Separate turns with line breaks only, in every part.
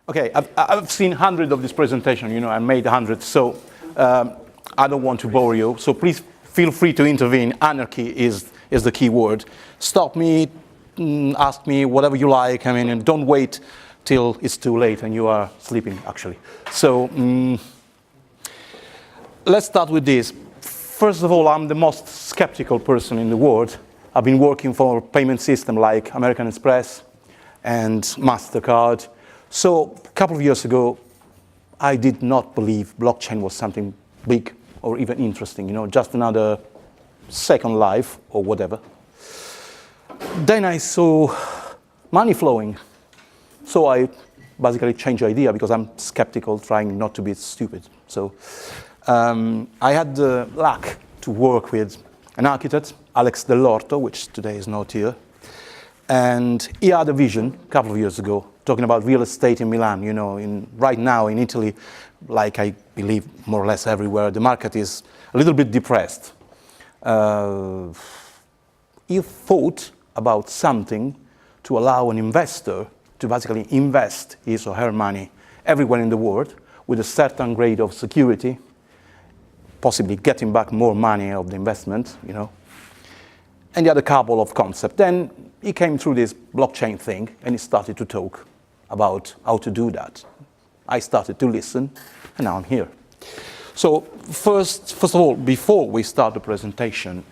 Okay, I've seen hundreds of this presentation, I made hundreds, so I don't want to bore you. So please feel free to intervene. Anarchy is the key word. Stop me, ask me whatever you like, and don't wait till it's too late and you are sleeping, actually. So let's start with this. First of all, I'm the most skeptical person in the world. I've been working for a payment system like American Express and MasterCard. So a couple of years ago, I did not believe blockchain was something big or even interesting, just another second life or whatever. Then I saw money flowing. So I basically changed the idea because I'm skeptical, trying not to be stupid. So I had the luck to work with an architect, Alex Dell'Orto, which today is not here. And he had a vision a couple of years ago, talking about real estate in Milan. Right now in Italy, like I believe more or less everywhere, the market is a little bit depressed. He thought about something to allow an investor to basically invest his or her money everywhere in the world with a certain grade of security, possibly getting back more money of the investment, And he had a couple of concepts. Then he came through this blockchain thing and he started to talk about how to do that. I started to listen and now I'm here. So first of all, before we start the presentation,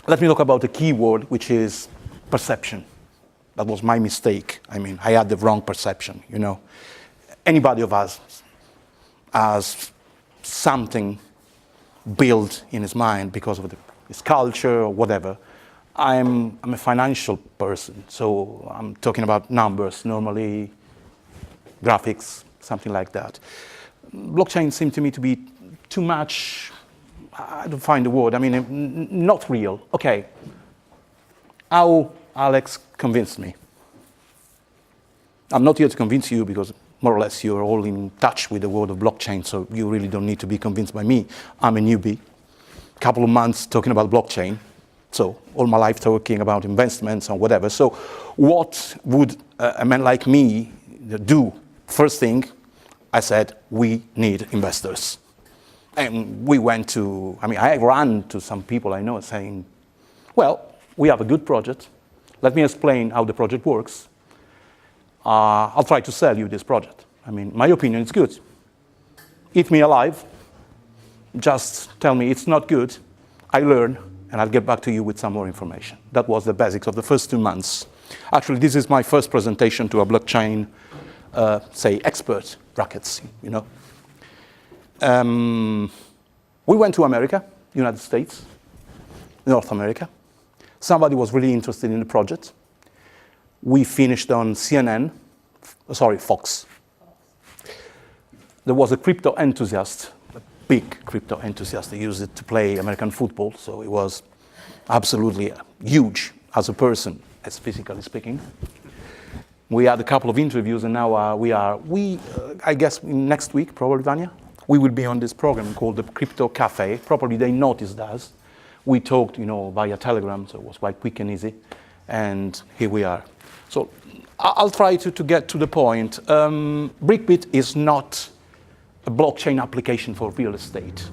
let me talk about the key word, which is perception. That was my mistake. I had the wrong perception, Anybody of us has something built in his mind because of his culture or whatever. I'm a financial person, so I'm talking about numbers, normally graphics, something like that. Blockchain seemed to me to be too much, I don't find the word, not real. Okay, how Alex convinced me. I'm not here to convince you because more or less you're all in touch with the world of blockchain, so you really don't need to be convinced by me. I'm a newbie, a couple of months talking about blockchain, so all my life talking about investments and whatever. So what would a man like me do? First thing, I said, we need investors. And we went to, I ran to some people I know saying, well, we have a good project. Let me explain how the project works. I'll try to sell you this project. My opinion is good. Eat me alive. Just tell me it's not good. I learn, and I'll get back to you with some more information. That was the basics of the first 2 months. Actually, this is my first presentation to a blockchain, say, expert, brackets, We went to America, United States, North America. Somebody was really interested in the project. We finished on Fox. There was a crypto enthusiast, a big crypto enthusiast. He used it to play American football, so it was absolutely huge as a person, as physically speaking. We had a couple of interviews, and now I guess next week, probably, Vanya, we will be on this program called the Crypto Cafe. Probably they noticed us. We talked, via Telegram, so it was quite quick and easy. And here we are. So I'll try to get to the point. BrikBit is not a blockchain application for real estate.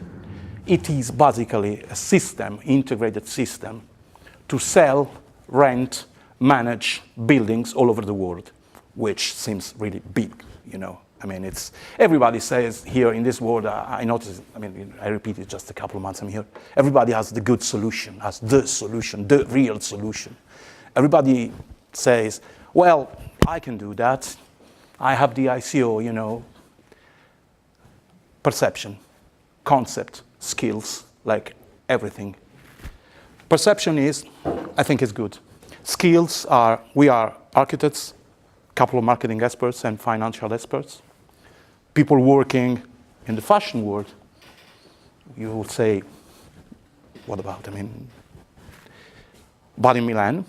It is basically a system, integrated system, to sell, rent, manage buildings all over the world, which seems really big, it's everybody says here in this world, I notice, I repeat it just a couple of months I'm here, everybody has the good solution, has the solution, the real solution. Everybody says, well, I can do that. I have the ICO, perception, concept, skills, like everything. Perception is, I think it's good. Skills are, we are architects, a couple of marketing experts and financial experts. People working in the fashion world, you will say, what about, but in Milan,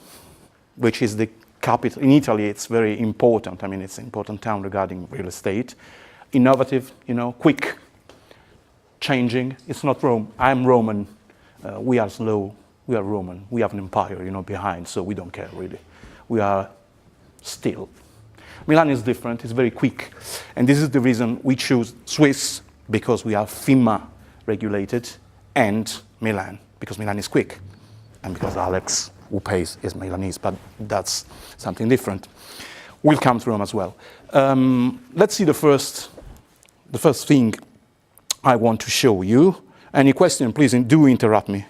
which is the capital, in Italy it's very important, it's an important town regarding real estate. Innovative, quick, changing, it's not Rome, I'm Roman, we are slow. We are Roman. We have an empire, behind, so we don't care really. We are still. Milan is different, it's very quick. And this is the reason we choose Swiss, because we are FINMA regulated, and Milan, because Milan is quick. And because Alex, who pays, is Milanese, but that's something different. We'll come to Rome as well. Let's see the first thing I want to show you. Any question, please do interrupt me.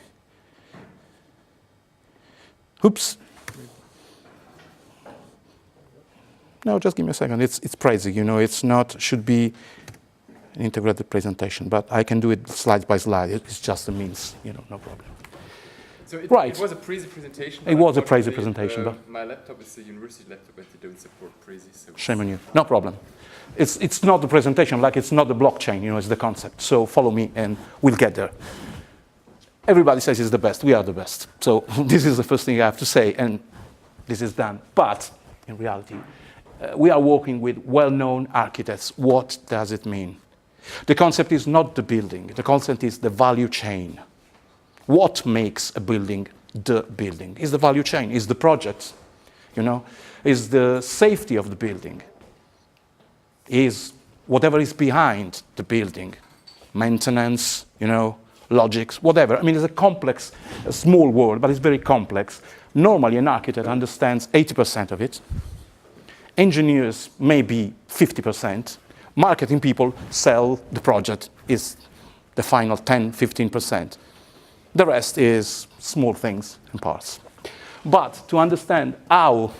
Oops. No, just give me a second. It's crazy, you know. It's not, should be an integrated presentation, but I can do it slide by slide. It's just a means, you know, no problem.
So it was a Prezi presentation.
It was a Prezi presentation, but
my laptop is a university laptop, but they don't support Prezi. So
shame on you. No problem. It's not the presentation, like it's not the blockchain, you know, it's the concept. So follow me and we'll get there. Everybody says it's the best. We are the best. So this is the first thing I have to say, and this is done. But in reality, we are working with well-known architects. What does it mean? The concept is not the building. The concept is the value chain. What makes a building the building? Is the value chain, is the project, you know, is the safety of the building, is whatever is behind the building, maintenance, you know, logics, whatever. I mean, it's a complex, a small world, but it's very complex. Normally, an architect understands 80% of it. Engineers, maybe 50%. Marketing people sell the project, is the final 10, 15%. The rest is small things and parts. But to understand how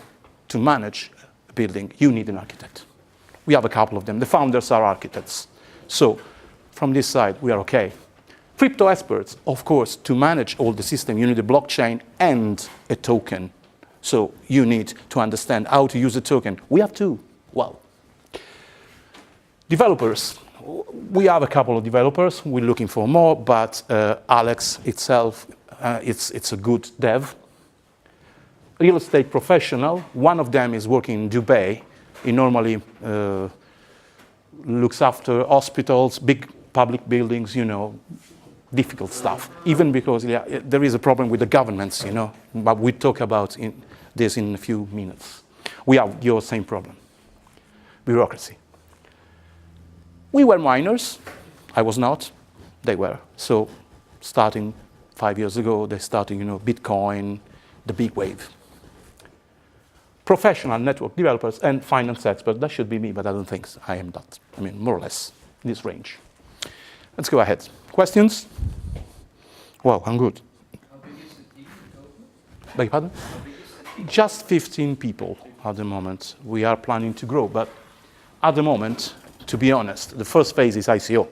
to manage a building, you need an architect. We have a couple of them. The founders are architects. So from this side, we are okay. Crypto experts, of course, to manage all the system, you need a blockchain and a token. So you need to understand how to use a token. We have two. Well, developers. We have a couple of developers. We're looking for more, but Alex itself, it's a good dev. Real estate professional. One of them is working in Dubai. He normally looks after hospitals, big public buildings, you know, difficult stuff. Even because there is a problem with the governments, you know, but we'll talk about this in a few minutes. We have your same problem, bureaucracy. We were miners. I was not. They were. So starting 5 years ago, they started, you know, Bitcoin, the big wave. Professional network developers and finance experts. That should be me, but I don't think so. I am not. I mean, more or less in this range. Let's go ahead. Questions? Wow, I'm good.
How big is the team in total?
Beg your pardon?
How big is the team?
Just 15 people at the moment. We are planning to grow, but at the moment, to be honest, the first phase is ICO.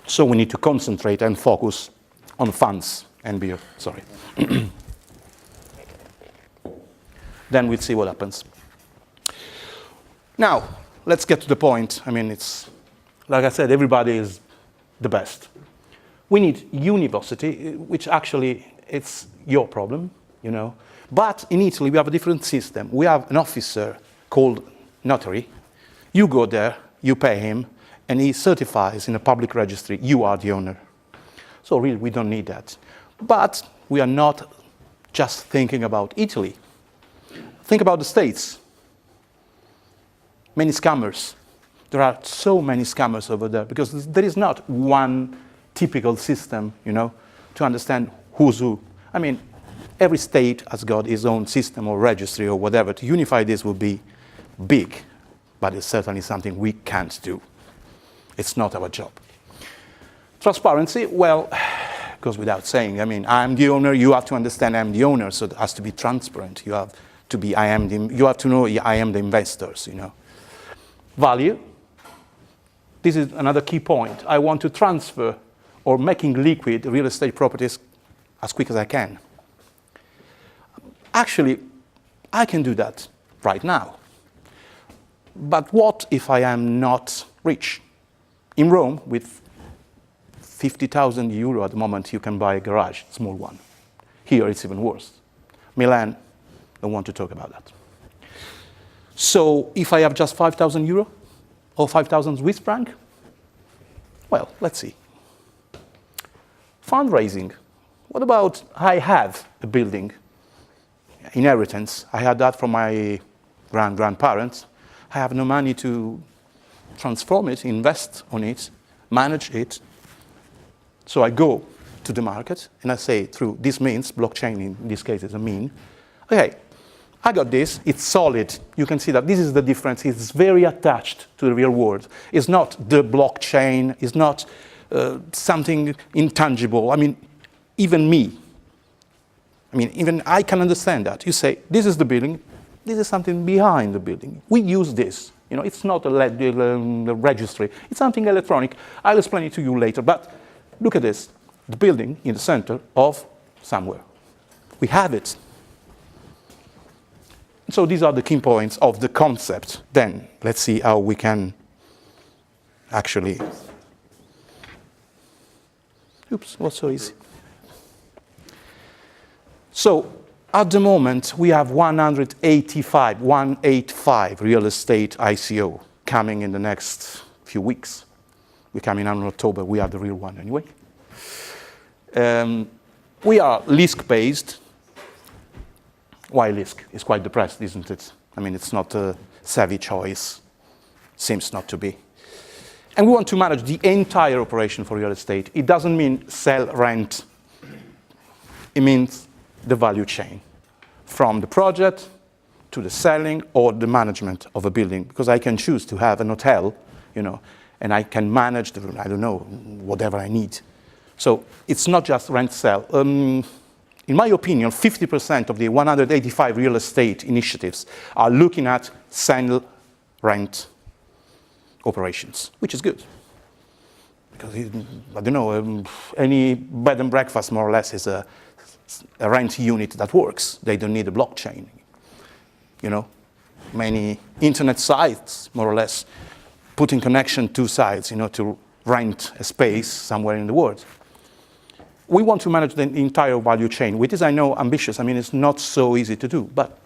So we need to concentrate and focus on funds and beer, sorry. Then we'll see what happens. Now, let's get to the point. I mean, it's, like I said, everybody is the best. We need university, which actually, it's your problem, you know. But in Italy, we have a different system. We have an officer called notary. You go there, you pay him, and he certifies in a public registry, you are the owner. So really, we don't need that. But we are not just thinking about Italy. Think about the States. Many scammers. There are so many scammers over there because there is not one typical system, you know, to understand who's who. I mean, every state has got its own system or registry or whatever. To unify this would be big, but it's certainly something we can't do. It's not our job. Transparency, well, goes without saying. I mean, I'm the owner, you have to understand I'm the owner, so it has to be transparent. You have to be, you have to know I am the investors, you know. Value. This is another key point. I want to transfer or making liquid real estate properties as quick as I can. Actually, I can do that right now. But what if I am not rich? In Rome, with 50,000 euro at the moment, you can buy a garage, small one. Here, it's even worse. Milan, don't want to talk about that. So if I have just 5,000 euro or 5,000 Swiss franc, well, let's see. Fundraising. What about I have a building, inheritance. I had that from my grandparents. I have no money to transform it, invest on it, manage it. So I go to the market and I say through this means, blockchain in this case is a mean, okay, I got this, it's solid. You can see that this is the difference. It's very attached to the real world. It's not the blockchain, it's not something intangible. I mean, even I can understand that. You say, this is the building, this is something behind the building. We use this. You know, it's not a registry, it's something electronic. I'll explain it to you later, but look at this, the building in the center of somewhere. We have it. So these are the key points of the concept. Then let's see how we can actually, oops, what's so easy? So at the moment, we have 185 real estate ICO coming in the next few weeks. We're coming out in October. We are the real one anyway. We are lisk-based. Why lisk? It's quite depressed, isn't it? I mean, it's not a savvy choice. Seems not to be. And we want to manage the entire operation for real estate. It doesn't mean sell, rent. It means the value chain, from the project to the selling or the management of a building. Because I can choose to have an hotel, you know, and I can manage the, I don't know, whatever I need. So it's not just rent, sell. In my opinion, 50% of the 185 real estate initiatives are looking at sell, rent operations, which is good. Because, I don't know, any bed and breakfast more or less is a rent unit that works. They don't need a blockchain. You know, many internet sites, more or less, put in connection two sites, you know, to rent a space somewhere in the world. We want to manage the entire value chain, which is, I know, ambitious. I mean, it's not so easy to do, but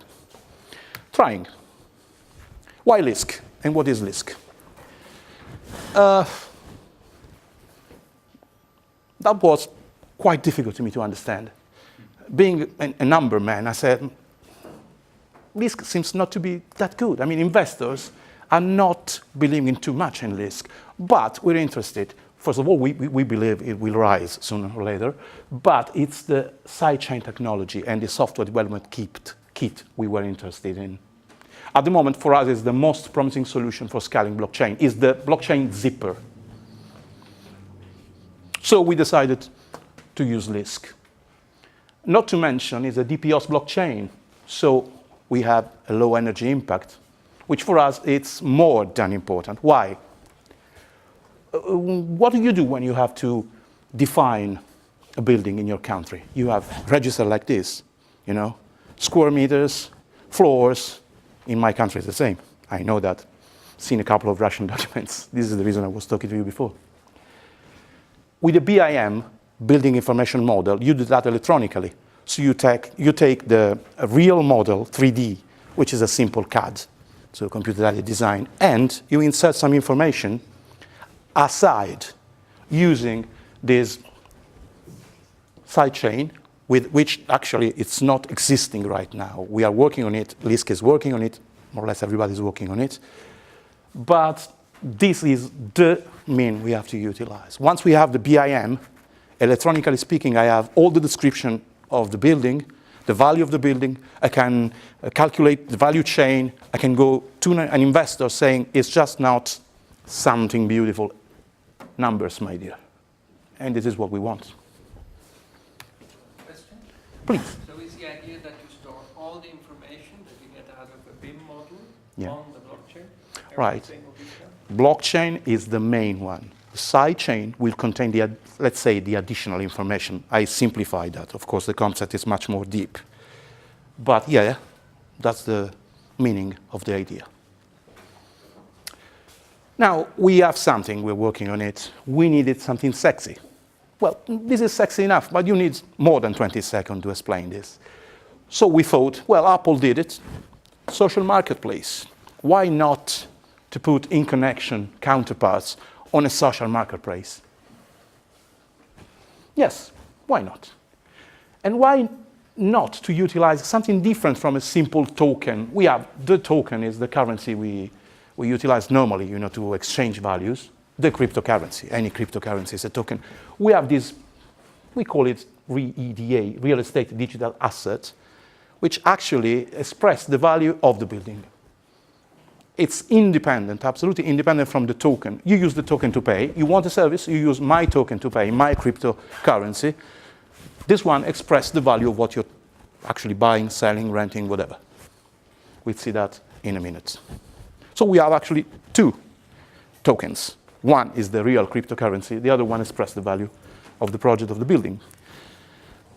trying. Why Lisk? And what is Lisk? That was quite difficult to me to understand. Being a number man, I said, Lisk seems not to be that good. I mean, investors are not believing too much in Lisk, but we're interested. First of all, we believe it will rise sooner or later, but it's the sidechain technology and the software development kit we were interested in. At the moment, for us, is the most promising solution for scaling blockchain, is the blockchain zipper. So we decided to use Lisk. Not to mention, it's a DPoS blockchain, so we have a low energy impact, which for us, it's more than important. Why? What do you do when you have to define a building in your country? You have register like this, you know, square meters, floors. In my country, it's the same. I know that. Seen a couple of Russian documents. This is the reason I was talking to you before. With the BIM, building information model, you do that electronically. So you take the real model, 3D, which is a simple CAD, so computer-aided design, and you insert some information aside using this sidechain, with which actually it's not existing right now. We are working on it, Lisk is working on it, more or less everybody's working on it. But this is the mean we have to utilize. Once we have the BIM, electronically speaking, I have all the description of the building, the value of the building, I can calculate the value chain, I can go to an investor saying it's just not something beautiful. Numbers, my dear. And this is what we want.
Question?
Please.
So is the idea that you store all the information that you get out of a BIM model on the blockchain?
Right.
Everything will be there?
Blockchain is the main one. The sidechain will contain the, let's say, the additional information. I simplified that. Of course, the concept is much more deep. But yeah, that's the meaning of the idea. Now, we have something, we're working on it. We needed something sexy. Well, this is sexy enough, but you need more than 20 seconds to explain this. So we thought, well, Apple did it. Social marketplace. Why not to put in connection counterparts on a social marketplace? Yes, why not? And why not to utilize something different from a simple token. The token is the currency we utilize normally, to exchange values. The cryptocurrency, any cryptocurrency is a token. We have this, we call it REDA, real estate digital asset, which actually express the value of the building. It's independent, absolutely independent from the token. You use the token to pay. You want a service, you use my token to pay, my cryptocurrency. This one expresses the value of what you're actually buying, selling, renting, whatever. We'll see that in a minute. So we have actually two tokens. One is the real cryptocurrency. The other one expresses the value of the project of the building.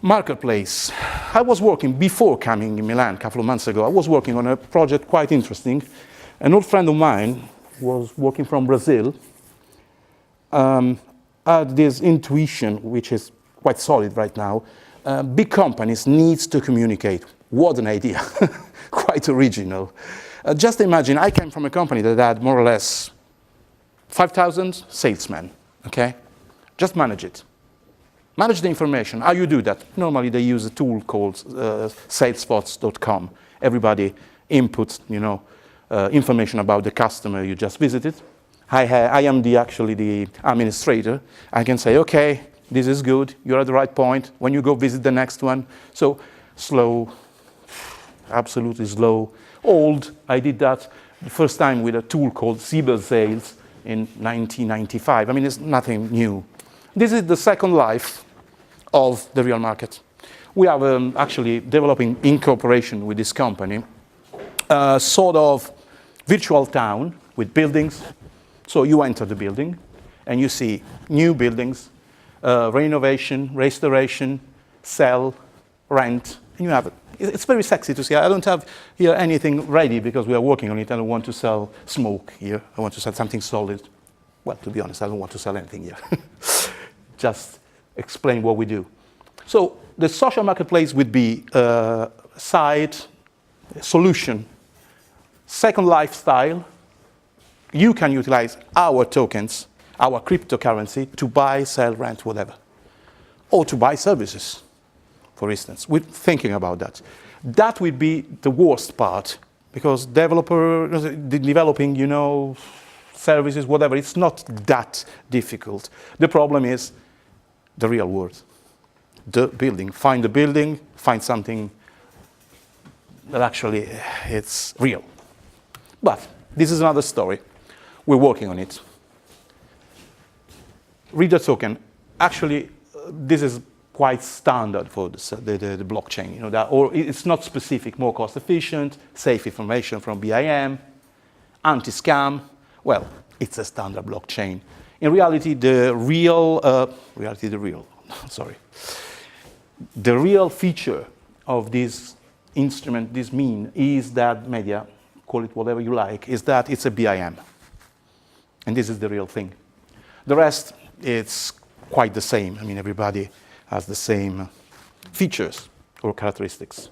Marketplace. I was working, before coming in Milan a couple of months ago, I was working on a project quite interesting. An old friend of mine was working from Brazil, had this intuition, which is quite solid right now. Big companies needs to communicate. What an idea. Quite original. Just imagine, I came from a company that had more or less 5,000 salesmen, okay? Just manage it. Manage the information. How you do that? Normally they use a tool called salesforce.com. Everybody inputs, information about the customer you just visited. I am actually the administrator. I can say, okay, this is good. You're at the right point. When you go visit the next one. So slow, absolutely slow. Old, I did that the first time with a tool called Cyber Sales in 1995. I mean, it's nothing new. This is the second life of the real market. We are actually developing, in cooperation with this company, a sort of virtual town with buildings. So you enter the building and you see new buildings, renovation, restoration, sell, rent, and you have it. It's very sexy to see. I don't have here anything ready because we are working on it. I don't want to sell smoke here. I want to sell something solid. Well, to be honest, I don't want to sell anything here. Just explain what we do. So the social marketplace would be a site, a solution, second lifestyle. You can utilize our tokens, our cryptocurrency, to buy, sell, rent, whatever. Or to buy services, for instance. We're thinking about that. That would be the worst part, because developing, services, whatever, it's not that difficult. The problem is the real world. The building. Find the building, find something that actually it's real. But this is another story. We're working on it. Reader token. Actually, this is quite standard for the blockchain. Or it's not specific, more cost efficient, safe information from BIM, anti-scam. Well, it's a standard blockchain. In reality, the real feature of this instrument, this mean, is that media, call it whatever you like, is that it's a BIM. And this is the real thing. The rest, it's quite the same. I mean, everybody has the same features or characteristics.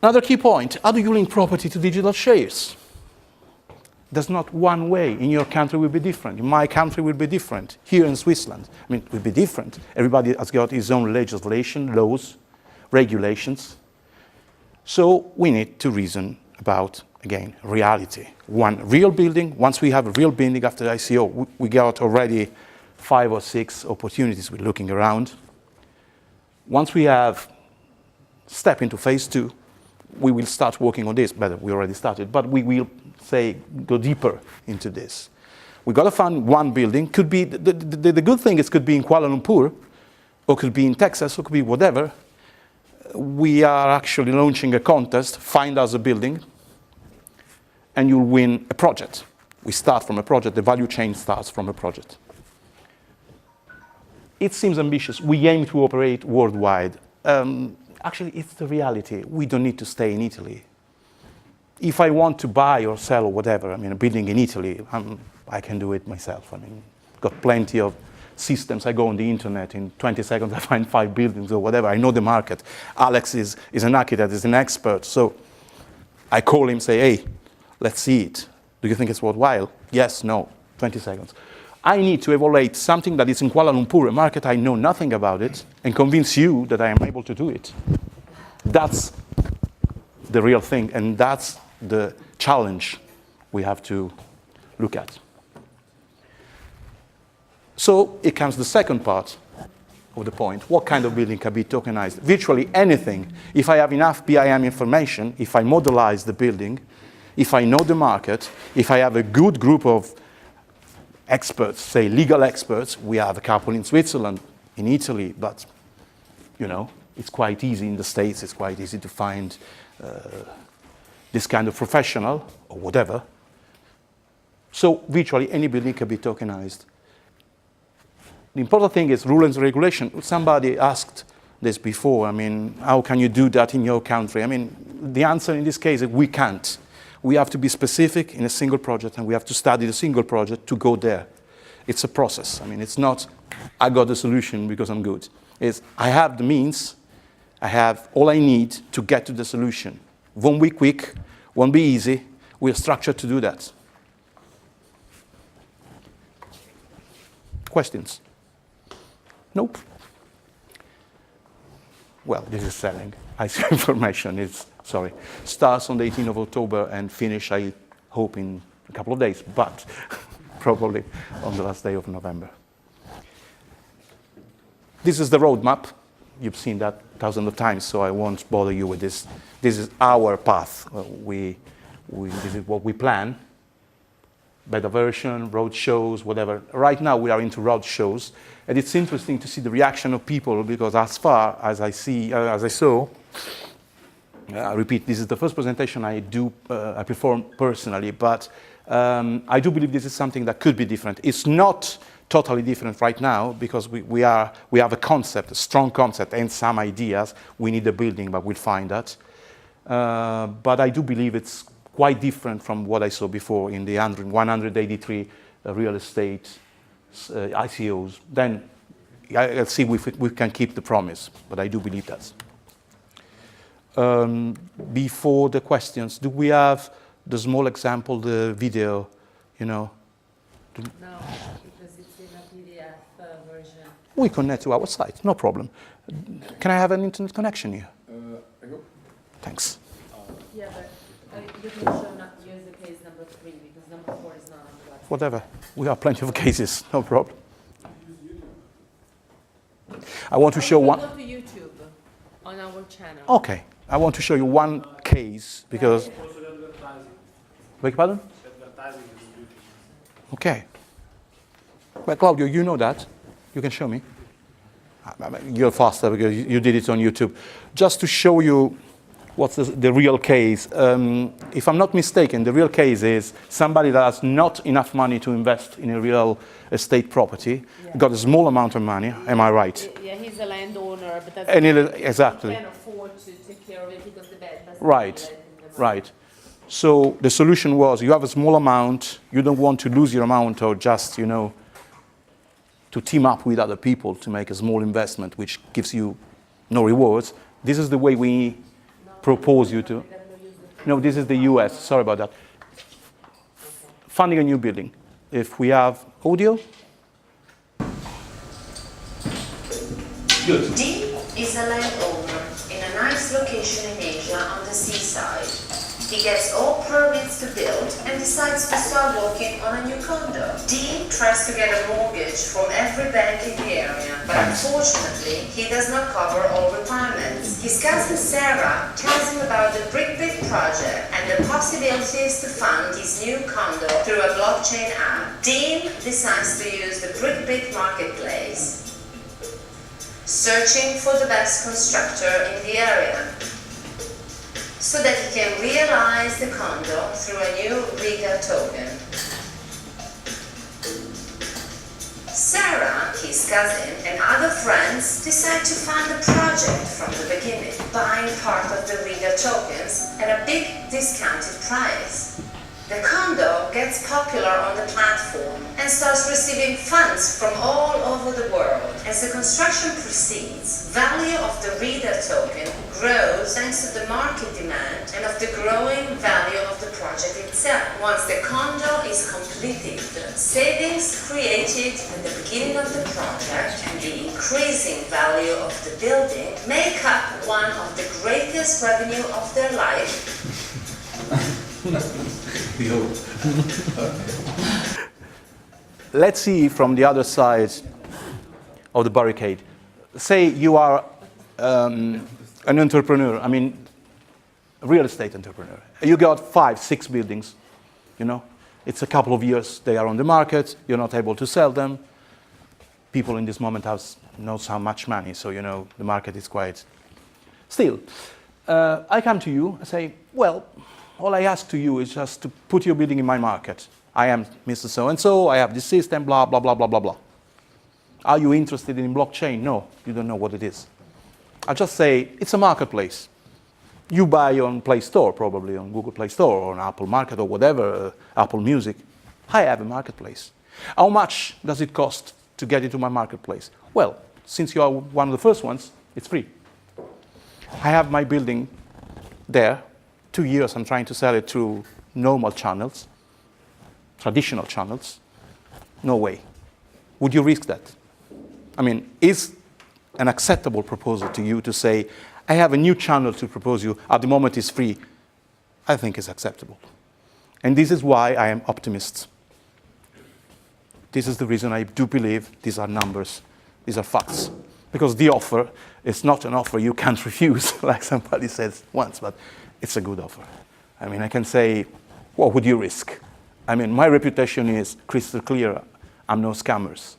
Another key point, how do you link property to digital shares? There's not one way. In your country will be different. In my country will be different. Here in Switzerland, it will be different. Everybody has got his own legislation, laws, regulations. So we need to reason about, again, reality. One real building. Once we have a real building after the ICO, we got already 5 or 6 opportunities we're looking around. Once we have step into phase 2, we will start working on this. Better, we already started, but we will go deeper into this. We got to find one building. Could be the good thing is could be in Kuala Lumpur, or could be in Texas, or could be whatever. We are actually launching a contest. Find us a building, and you'll win a project. We start from a project. The value chain starts from a project. It seems ambitious. We aim to operate worldwide. Actually, it's the reality. We don't need to stay in Italy. If I want to buy or sell or whatever, a building in Italy, I can do it myself. Got plenty of systems. I go on the internet, in 20 seconds I find 5 buildings or whatever. I know the market. Alex is an architect, is an expert. So I call him, say, hey, let's see it. Do you think it's worthwhile? Yes, no, 20 seconds. I need to evaluate something that is in Kuala Lumpur, a market I know nothing about it, and convince you that I am able to do it. That's the real thing, and that's the challenge we have to look at. So it comes the second part of the point. What kind of building can be tokenized? Virtually anything. If I have enough BIM information, if I modelize the building, if I know the market, if I have a good group of experts, say legal experts, we have a couple in Switzerland, in Italy, but you know, it's quite easy in the States, it's quite easy to find this kind of professional or whatever. So virtually any building can be tokenized. The important thing is rules and regulation. Somebody asked this before. I mean, how can you do that in your country? I mean, the answer in this case is we can't. We have to be specific in a single project, and we have to study the single project to go there. It's a process. I mean, it's not, I got the solution because I'm good. It's, I have the means, I have all I need to get to the solution. Won't be quick, won't be easy. We're structured to do that. Questions? Nope. Well, this is selling. I see information. It's, sorry, starts on the 18th of October and finish, I hope, in a couple of days, but probably on the last day of November. This is the roadmap. You've seen that thousands of times, so I won't bother you with this. This is our path. This is what we plan. Beta version, road shows, whatever. Right now we are into road shows, and it's interesting to see the reaction of people because as far as I saw, I repeat, this is the first presentation I perform personally, but I do believe this is something that could be different. It's not totally different right now because we have a concept, a strong concept, and some ideas. We need a building, but we'll find that. But I do believe it's quite different from what I saw before in the 183 real estate ICOs. Then I'll see if we can keep the promise, but I do believe that. Before the questions, do we have the small example, the video, you know?
No, because it's in a PDF version.
We connect to our site, no problem. Can I have an internet connection here?
I go.
Thanks.
Yeah, but you can show not use the case number 3 because number 4 is not on the website.
Whatever. We have plenty of cases, no problem. I want to show one.
Go to YouTube on our channel.
Okay. I want to show you one case because. Beg your pardon? Okay. Well, Claudio, you know that. You can show me. You're faster because you did it on YouTube. Just to show you what's the real case. If I'm not mistaken, the real case is somebody that has not enough money to invest in a real estate property, got a small amount of money. Am I right?
Yeah, he's a landowner, but
exactly.
he can't afford to take care of it because the bank doesn't.
Right, right. So the solution was you have a small amount, you don't want to lose your amount or just, you know, to team up with other people to make a small investment which gives you no rewards. This is the way we propose you to. No, this is the US, sorry about that. Funding a new building. If we have audio. Good.
Dean is a landowner in a nice location in Asia on the seaside. He gets all permits to build and decides to start working on a new condo. Dean tries to get a mortgage from every bank in the area, but unfortunately, he does not cover all requirements. His cousin Sarah tells him about the BrikBit project and the possibilities to fund his new condo through a blockchain app. Dean decides to use the BrikBit marketplace, searching for the best constructor in the area, so that he can realize the condo through a new Riga token. Sarah, his cousin, and other friends decide to fund the project from the beginning, buying part of the Riga tokens at a big discounted price. The condo gets popular on the platform and starts receiving funds from all over the world. As the construction proceeds, value of the Riga token grows thanks to the market demand and of the growing value of the project project itself. Once the condo is completed, savings created at the beginning of the project and the increasing value of the building make up one of the greatest revenue of their life.
Let's see from the other side of the barricade. Say you are an entrepreneur, I mean, a real estate entrepreneur. You got 5, 6 buildings, you know. It's a couple of years they are on the market, you're not able to sell them. People in this moment have not so much money, so you know, the market is quite... Still, I come to you and say, well, all I ask to you is just to put your building in my market. I am Mr. So-and-so, I have this system, blah, blah, blah, blah, blah, blah. Are you interested in blockchain? No, you don't know what it is. I'll just say, it's a marketplace. You buy on Play Store, probably on Google Play Store, or on Apple Market, or whatever, Apple Music. I have a marketplace. How much does it cost to get into my marketplace? Well, since you are one of the first ones, it's free. I have my building there. 2 years I'm trying to sell it through normal channels, traditional channels. No way. Would you risk that? I mean, is an acceptable proposal to you to say, I have a new channel to propose you, at the moment it's free? I think it's acceptable. And this is why I am optimist. This is the reason I do believe these are numbers, these are facts. Because the offer is not an offer you can't refuse, like somebody said once, but it's a good offer. I mean, I can say, what would you risk? I mean, my reputation is crystal clear. I'm no scammers.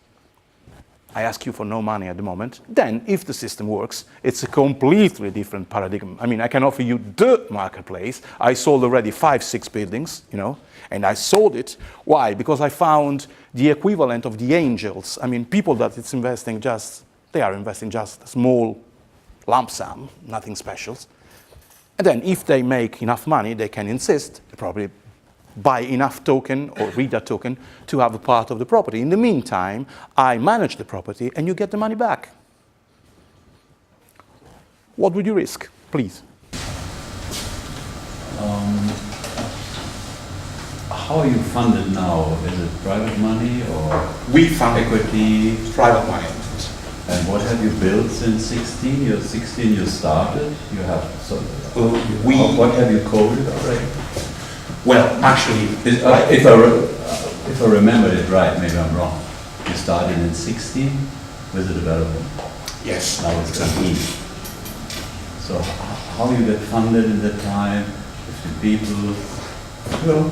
I ask you for no money at the moment. Then, if the system works, it's a completely different paradigm. I mean, I can offer you the marketplace. I sold already 5, 6 buildings, you know, and I sold it. Why? Because I found the equivalent of the angels. I mean, people that it's investing just, they are investing just a small lump sum, nothing special. And then, if they make enough money, they can insist, probably buy enough token or read that token to have a part of the property. In the meantime, I manage the property and you get the money back. What would you risk, please?
How are you funded now? Is it private money or
We fund
equity?
private money.
And what have you built since 16? You're 16, you started. You have some. What have you coded already?
Well, actually,
If I remembered it right, maybe I'm wrong. You started in 16 with the development.
yes,
Now it's 18. So how you get funded in that time? 50 people. Well,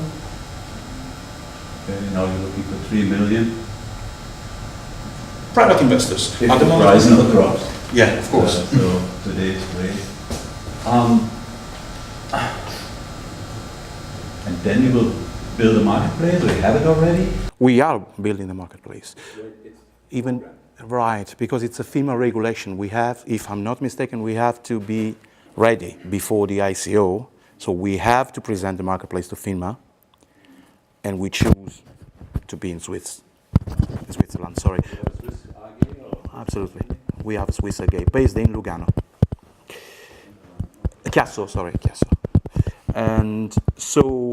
okay, now you're looking for 3 million.
private investors.
If the price never drops.
Yeah, of course.
So today's rate. And then you will build a marketplace, or you have it already?
We are building the marketplace. Even right, because it's a FINMA regulation. We have, if I'm not mistaken, we have to be ready before the ICO. So we have to present the marketplace to FINMA, and we choose to be in Switzerland. Sorry. Absolutely. We have a Swiss AG based in Lugano. Chiasso, sorry, Chiasso. And so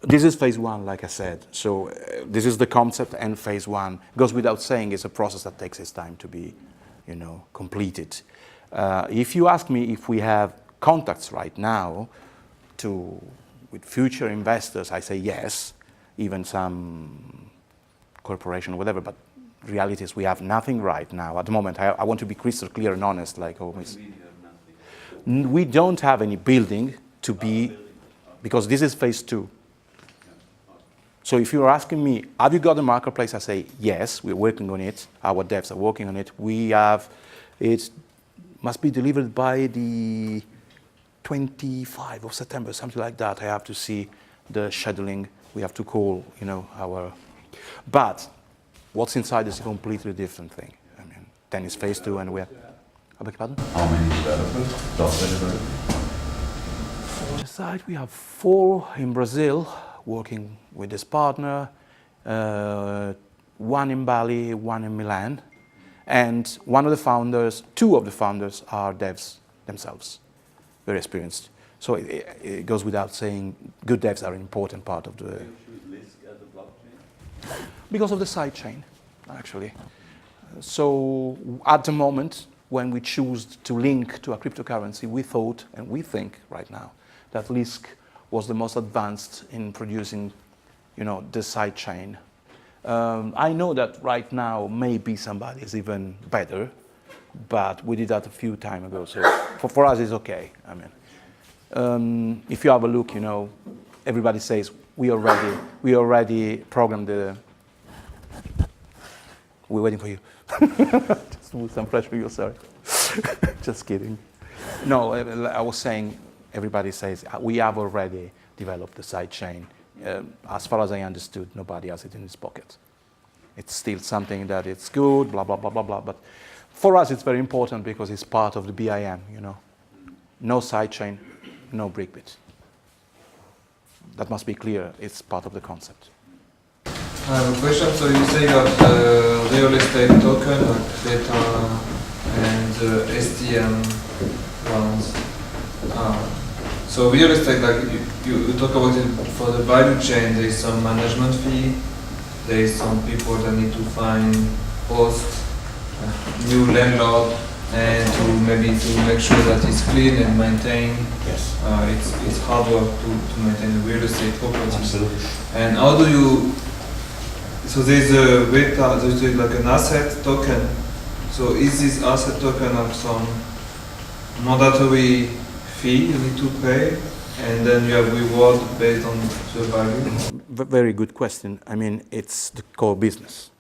this is phase 1, like I said. So this is the concept, and phase 1 goes without saying. It's a process that takes its time to be, you know, completed. If you ask me if we have contacts right now with future investors, I say yes, even some corporation or whatever, but reality is we have nothing right now. At the moment, I want to be crystal clear and honest, like always. We don't have any building to be, because this is phase 2. So if you're asking me, have you got a marketplace? I say, yes, we're working on it. Our devs are working on it. We have, it must be delivered by the 25th of September, something like that. I have to see the scheduling. We have to call, you know, our, but what's inside is a completely different thing. I mean, then it's phase 2 and we're, I beg your pardon?
How many developers? Software developers?
For the site, we have 4 in Brazil, working with this partner, 1 in Bali, 1 in Milan, and 2 of the founders are devs themselves, very experienced. So it goes without saying, good devs are an important part of the...
You choose Lisk as a blockchain?
Because of the sidechain, actually. So at the moment, when we choose to link to a cryptocurrency, we thought, and we think right now, that Lisk was the most advanced in producing, you know, the sidechain. I know that right now maybe somebody is even better, but we did that a few time ago, so for us it's okay. I mean, if you have a look, you know, everybody says we already programmed the. We're waiting for you. Just with some fresh video, sorry. Just kidding. No, I was saying everybody says we have already developed the sidechain. As far as I understood, nobody has it in his pocket. It's still something that it's good, blah, blah, blah, blah, blah. But for us, it's very important because it's part of the BIM, you know. No sidechain, no BrikBit. That must be clear. It's part of the concept.
I have a question. So you say you have the real estate token, like data, and STM ones. So real estate, like you talk about it for the value chain, there is some management fee, there is some people that need to find host, new landlord, and to maybe to make sure that it's clean and maintained.
Yes.
It's hard work to maintain a real estate property.
Absolutely.
And how do you, so there's a beta, there's like an asset token. So is this asset token have some mandatory fee you need to pay, and then you have reward based on the value?
Very good question. I mean, it's the core business.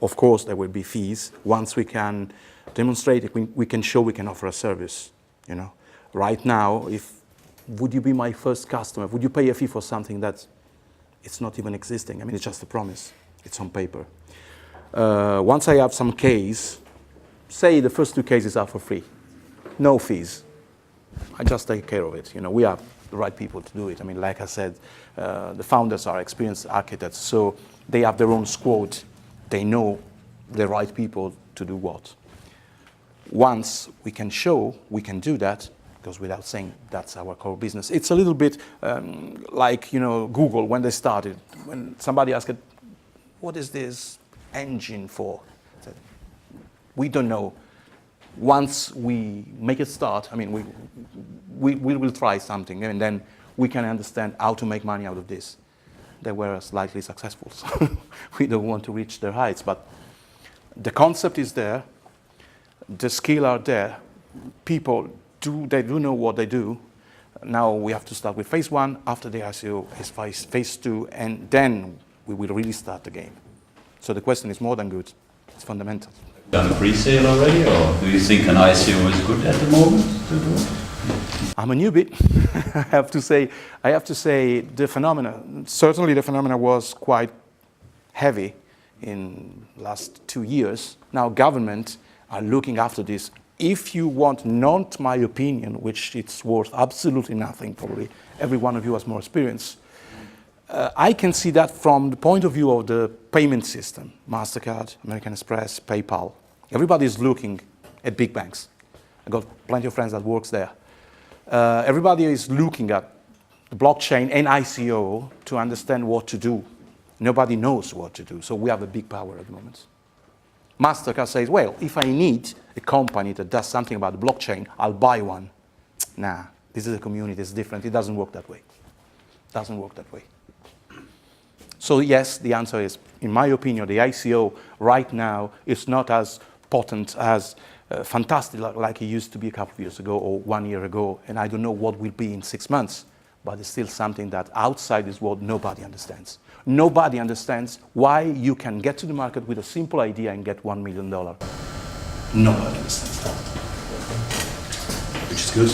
Of course, there will be fees. Once we can demonstrate it, we can show we can offer a service, you know. Right now, would you be my first customer? Would you pay a fee for something that it's not even existing? I mean, it's just a promise. It's on paper. Once I have some case, say the first 2 cases are for free, no fees. I just take care of it. You know, we have the right people to do it. I mean, like I said, the founders are experienced architects, so they have their own squad. They know the right people to do what. Once we can show we can do that, goes without saying that's our core business. It's a little bit like, you know, Google when they started. When somebody asked, what is this engine for? I said, we don't know. Once we make it start, I mean, we will try something, and then we can understand how to make money out of this. They were slightly successful, so we don't want to reach their heights, but the concept is there, the skills are there, people they do know what they do. Now we have to start with phase 1, after the ICO is phase 2, and then we will really start the game. So the question is more than good, it's fundamental.
Done a pre-sale already, or do you think an ICO is good at the moment to do?
I'm a newbie. I have to say the phenomena, certainly the phenomena was quite heavy in last 2 years. Now government are looking after this. If you want, not my opinion, which it's worth absolutely nothing, probably every one of you has more experience, I can see that from the point of view of the payment system, MasterCard, American Express, PayPal. Everybody is looking at big banks. I've got plenty of friends that works there. Everybody is looking at the blockchain and ICO to understand what to do. Nobody knows what to do, so we have a big power at the moment. MasterCard says, well, if I need a company that does something about the blockchain, I'll buy one. Nah, this is a community, it's different. It doesn't work that way. It doesn't work that way. So yes, the answer is, in my opinion, the ICO right now is not as potent, as fantastic like it used to be a couple of years ago or 1 year ago, and I don't know what will be in 6 months, but it's still something that outside this world nobody understands. Nobody understands why you can get to the market with a simple idea and get $1 million. Nobody understands that. Which is good,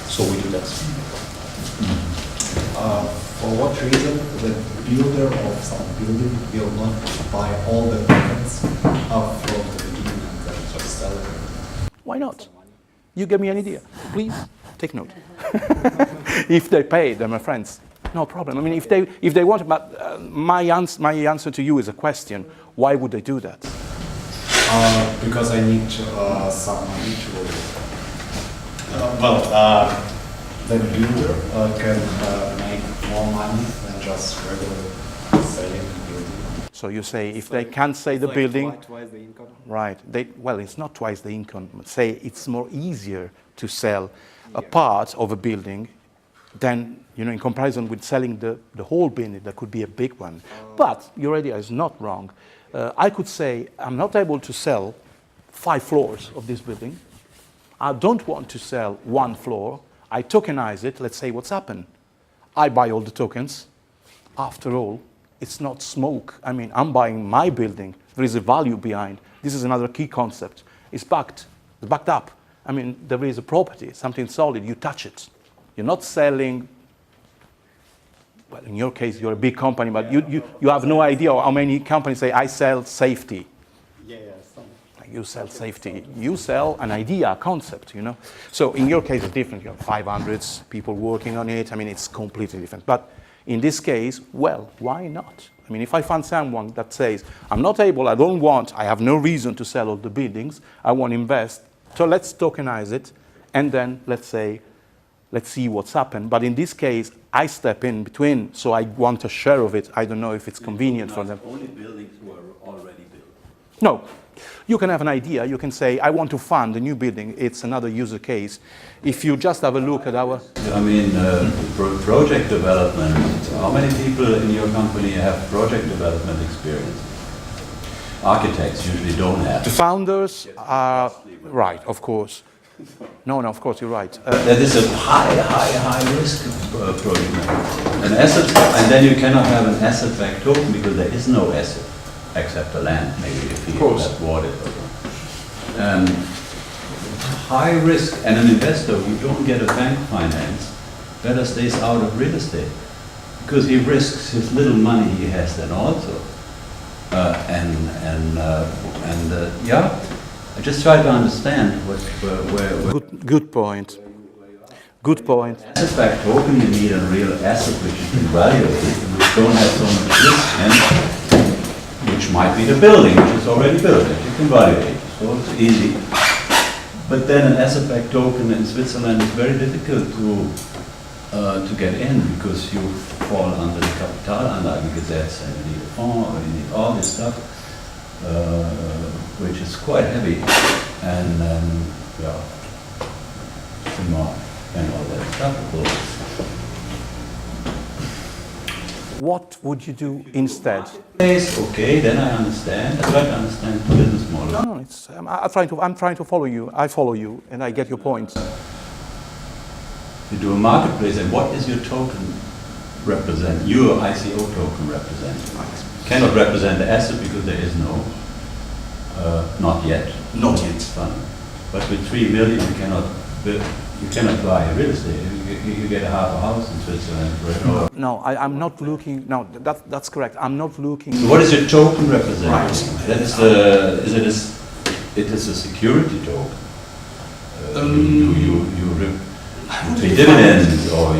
so we do that.
For what reason the builder of some building will not buy all the tokens from the beginning and then just sell it?
Why not? You give me an idea. Please, take note. If they pay, they're my friends. No problem. I mean, if they want, but my answer to you is a question. Why would they do that?
Because I need some money to, the builder can make more money than just regular selling the building.
So you say if they can't say the building,
Twice the income.
right? Well, it's not twice the income. Say it's more easier to sell a part of a building than, in comparison with selling the whole building. That could be a big one. But your idea is not wrong. I could say I'm not able to sell 5 floors of this building. I don't want to sell 1 floor. I tokenize it. Let's say what's happened. I buy all the tokens. After all, it's not smoke. I mean, I'm buying my building. There is a value behind. This is another key concept. It's backed up. I mean, there is a property, something solid. You touch it. You're not selling. Well, in your case, you're a big company, but you have no idea how many companies say, I sell safety. You sell safety. You sell an idea, a concept, So in your case, it's different. You have 500 people working on it. I mean, it's completely different. But in this case, well, why not? I mean, if I find someone that says, I'm not able, I have no reason to sell all the buildings, I want to invest, so let's tokenize it, and then let's see what's happened. But in this case, I step in between, so I want a share of it. I don't know if it's convenient for them.
Only buildings who are already built.
No. You can have an idea. You can say, I want to fund a new building. It's another user case. If you just have a look at our...
I mean, project development. How many people in your company have project development experience? Architects usually don't have.
The founders are... Right, of course. No, of course, you're right.
That is a high risk project. An asset, and then you cannot have an asset-backed token because there is no asset except the land, maybe if you have bought it. High risk, and an investor who don't get a bank finance better stays out of real estate because he risks his little money he has then also. I just try to understand where
Good point. Good point.
Asset-backed token, you need a real asset which you can evaluate, which don't have so much risk, and which might be the building, which is already built, that you can evaluate. So it's easy. But then an asset-backed token in Switzerland is very difficult to get in because you fall under the Kapitalanlagegesetz and you need a fund or you need all this stuff, which is quite heavy, and and all that stuff.
What would you do instead?
Okay, then I understand. I try to understand the business model.
No, I'm trying to follow you. I follow you, and I get your point.
You do a marketplace, and what is your token represent? Your ICO token represent? Cannot represent the asset because there is no, not yet.
Not yet.
Fund. But with 3 million, you cannot buy real estate. You get half a house in Switzerland. Right?
No, I'm not looking. No, that's correct. I'm not looking.
So what is your token represent?
Right.
That is it is a security token. You pay dividends, or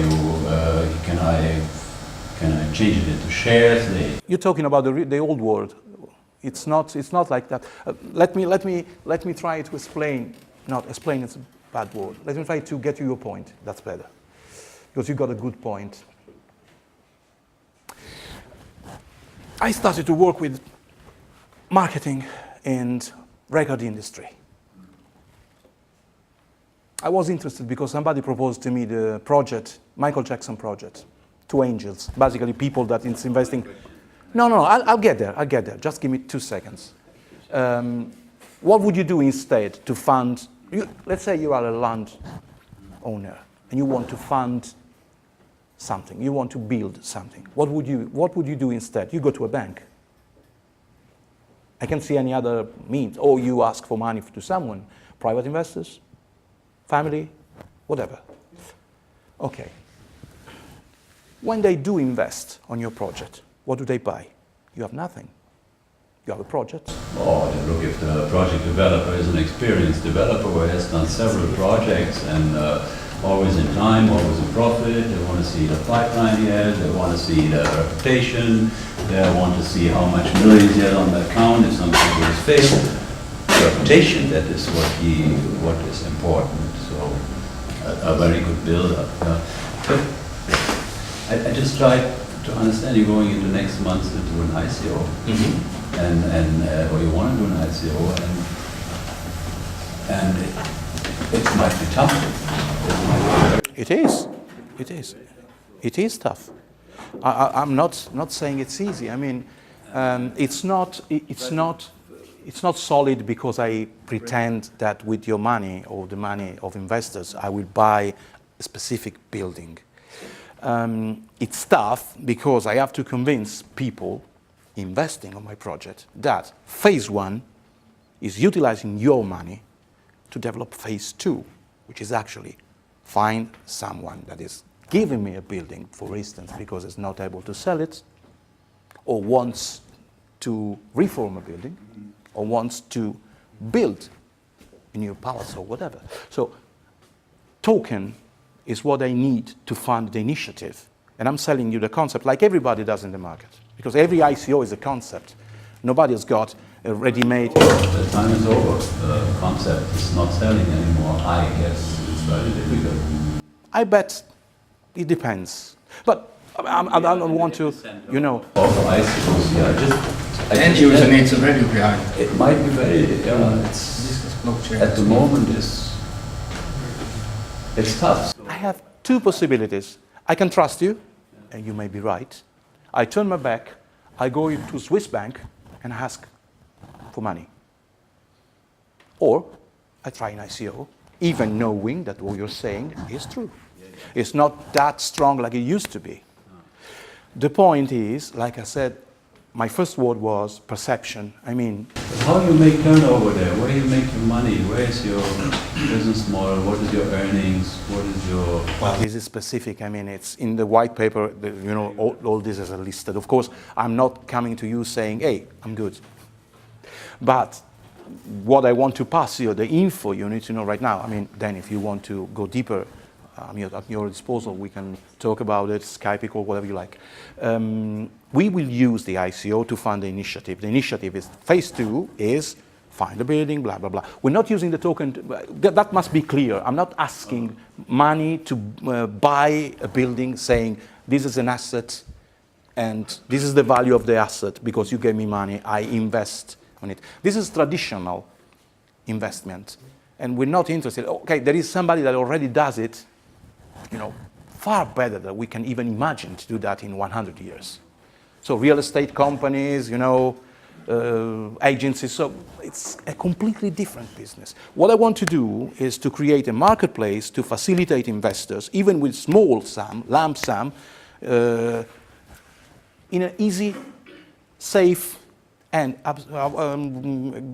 can I change it into shares?
You're talking about the old world. It's not like that. Let me try to explain. Not explain. It's a bad word. Let me try to get to your point. That's better, because you got a good point. I started to work with marketing and record industry. I was interested because somebody proposed to me the project, Michael Jackson project, 2 angels, basically people that is investing. No, I'll get there. Just give me 2 seconds. What would you do instead to fund, let's say you are a land owner and you want to fund something, you want to build something. What would you do instead? You go to a bank. I can't see any other means. Or you ask for money to someone, private investors, family, whatever. Okay. When they do invest on your project, what do they buy? You have nothing. You have a project.
Oh, look, if the project developer is an experienced developer who has done several projects and always in time, always in profit, they want to see the pipeline he has, they want to see the reputation, they want to see how much millions he has on the account if something goes failed. Reputation, that is what is important. So a very good build-up. But I just tried to understand, you're going into next month to do an ICO, or you want to do an ICO, and it might be tough.
It is. It is tough. I'm not saying it's easy. I mean, it's not solid because I pretend that with your money or the money of investors, I will buy a specific building. It's tough because I have to convince people investing on my project that phase 1 is utilizing your money to develop phase 2, which is actually find someone that is giving me a building, for instance, because it's not able to sell it, or wants to reform a building, or wants to build a new palace or whatever. So token is what I need to fund the initiative. And I'm selling you the concept like everybody does in the market, because every ICO is a concept. Nobody's got a ready-made.
The time is over. The concept is not selling anymore. I guess it's very difficult.
I bet it depends. But I don't want to, you know.
Also ICOs, yeah,
End user needs a value behind.
It might be very, at the moment it's tough.
I have two possibilities. I can trust you, and you may be right. I turn my back, I go to Swiss bank and ask for money. Or I try an ICO, even knowing that what you're saying is true. It's not that strong like it used to be. The point is, like I said, my first word was perception. I mean,
how do you make turnover there? Where do you make your money? Where is your business model? What is your earnings? What is your...
Well, this is specific. I mean, it's in the white paper, you know, all this is listed. Of course, I'm not coming to you saying, hey, I'm good. But what I want to pass you, the info you need to know right now. I mean, then if you want to go deeper, at your disposal, we can talk about it, Skype or whatever you like. We will use the ICO to fund the initiative. The initiative is, phase 2 is find a building, blah, blah, blah. We're not using the token, that must be clear. I'm not asking money to buy a building saying, this is an asset and this is the value of the asset because you gave me money, I invest on it. This is traditional investment. And we're not interested, okay, there is somebody that already does it, you know, far better than we can even imagine to do that in 100 years. So real estate companies, you know, agencies, so it's a completely different business. What I want to do is to create a marketplace to facilitate investors, even with small sum, lump sum, in an easy, safe, and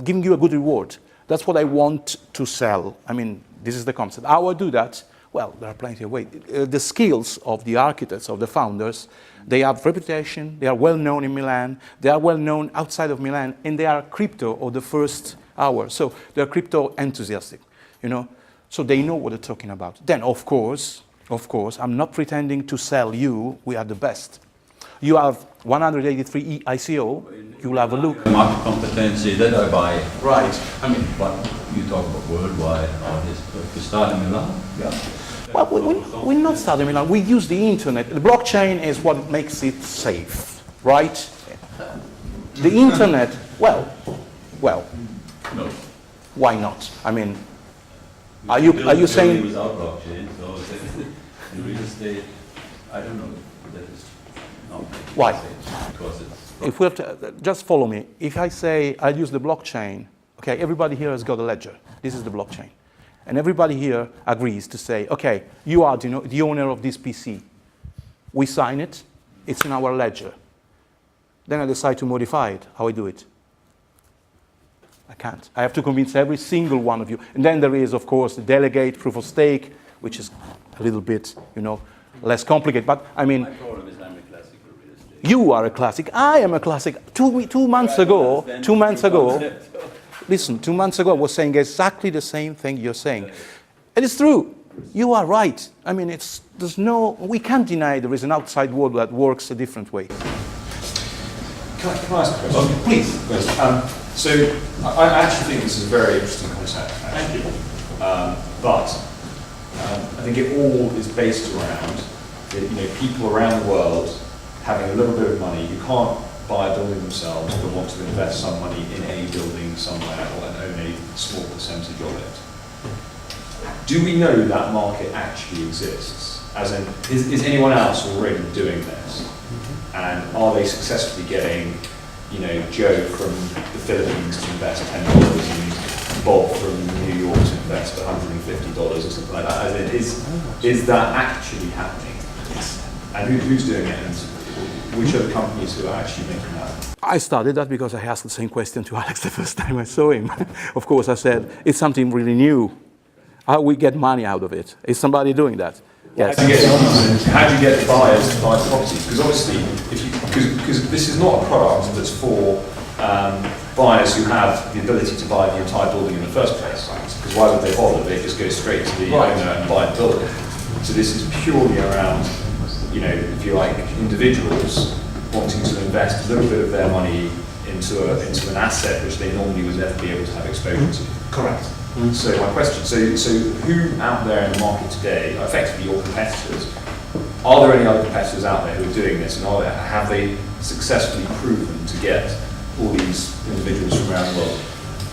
giving you a good reward. That's what I want to sell. I mean, this is the concept. How I do that? Well, there are plenty of ways. The skills of the architects, of the founders, they have reputation, they are well known in Milan, they are well known outside of Milan, and they are crypto of the first hour. So they're crypto enthusiastic, you know, so they know what they're talking about. Then, of course, I'm not pretending to sell you, we are the best. You have 183 ICO, you'll have a look.
Market competency that I buy.
Right.
I mean, but you talk about worldwide artists, you start in Milan? Yeah.
Well, we're not starting Milan. We use the internet. The blockchain is what makes it safe, right? The internet, well.
No.
Why not? I mean, are you saying?
Without blockchain, so in real estate, I don't know. That is not.
Why?
Because it's.
If we have to, just follow me. If I say I use the blockchain, okay, everybody here has got a ledger. This is the blockchain. And everybody here agrees to say, okay, you are the owner of this PC. We sign it, it's in our ledger. Then I decide to modify it. How I do it? I can't. I have to convince every single one of you. And then there is, of course, the delegate proof of stake, which is a little bit, you know, less complicated. But I mean,
my problem is I'm a classical real estate.
You are a classic. I am a classic. Two months ago, listen, 2 months ago I was saying exactly the same thing you're saying. And it's true. You are right. I mean, we can't deny there is an outside world that works a different way.
Can I ask a question?
Please.
So I actually think this is a very interesting concept. Thank you. But I think it all is based around people around the world having a little bit of money who can't buy a building themselves but want to invest some money in a building somewhere or own a small percentage of it. Do we know that market actually exists? As in, is anyone else already doing this? And are they successfully getting, Joe from the Philippines to invest $10 and Bob from New York to invest $150 or something like that? As in, is that actually happening? Yes. And who's doing it? And which are the companies who are actually making that?
I started that because I asked the same question to Alex the first time I saw him. Of course, I said, it's something really new. How we get money out of it? Is somebody doing that? Yes.
How do you get buyers to buy properties? Because obviously, because this is not a product that's for buyers who have the ability to buy the entire building in the first place. Because why would they bother? They just go straight to the owner and buy the building. So this is purely around, if you like, individuals wanting to invest a little bit of their money into an asset which they normally would never be able to have exposure to.
Correct.
So my question, so who out there in the market today, effectively your competitors, are there any other competitors out there who are doing this, and have they successfully proven to get all these individuals from around the world?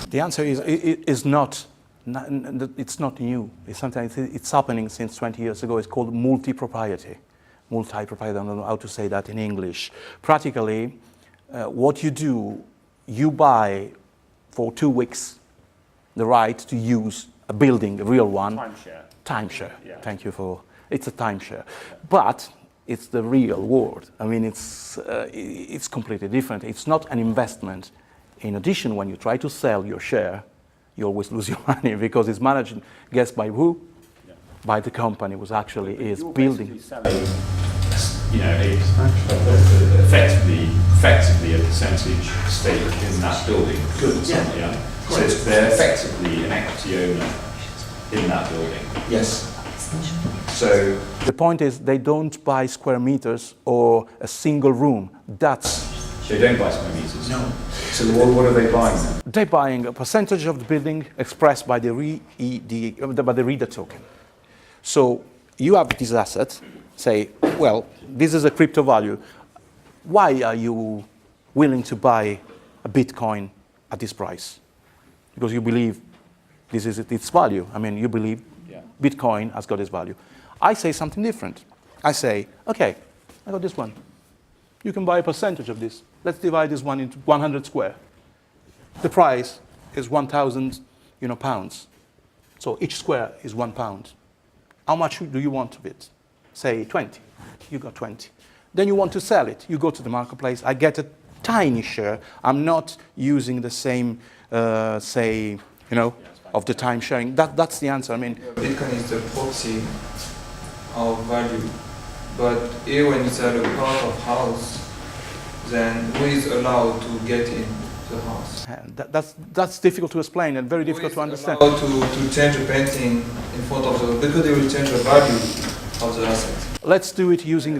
The answer is not, it's not new. It's happening since 20 years ago. It's called multi-propriety. Multi-propriety, I don't know how to say that in English. Practically, what you do, you buy for 2 weeks the right to use a building, a real one.
Timeshare.
Timeshare.
Yeah.
Thank you for. It's a timeshare, but it's the real world. I mean, it's completely different. It's not an investment. In addition, when you try to sell your share, you always lose your money because it's managed. Guess by who? Yeah. By the company who actually is building.
Selling, effectively a percentage stake in that building. Good. Yeah. So they're effectively an equity owner in that building.
Yes.
So
the point is, they don't buy square meters or a single room.
They don't buy square meters.
No.
So what are they buying then?
They're buying a percentage of the building expressed by the reader token. So you have this asset. Say, well, this is a crypto value. Why are you willing to buy a Bitcoin at this price? Because you believe this is its value. I mean, you believe Bitcoin has got its value. I say something different. I say, okay, I got this one. You can buy a percentage of this. Let's divide this one into 100 square. The price is 1,000, pounds. So each square is £1. How much do you want of it? Say 20. You got 20. Then you want to sell it. You go to the marketplace. I get a tiny share. I'm not using the same, of the time sharing. That's the answer. I mean,
Bitcoin is the proxy of value, but here when you sell a part of house, then who is allowed to get in the house?
That's difficult to explain and very difficult to understand.
Who is allowed to change a painting in front of the, because they will change the value of the asset.
Let's do it using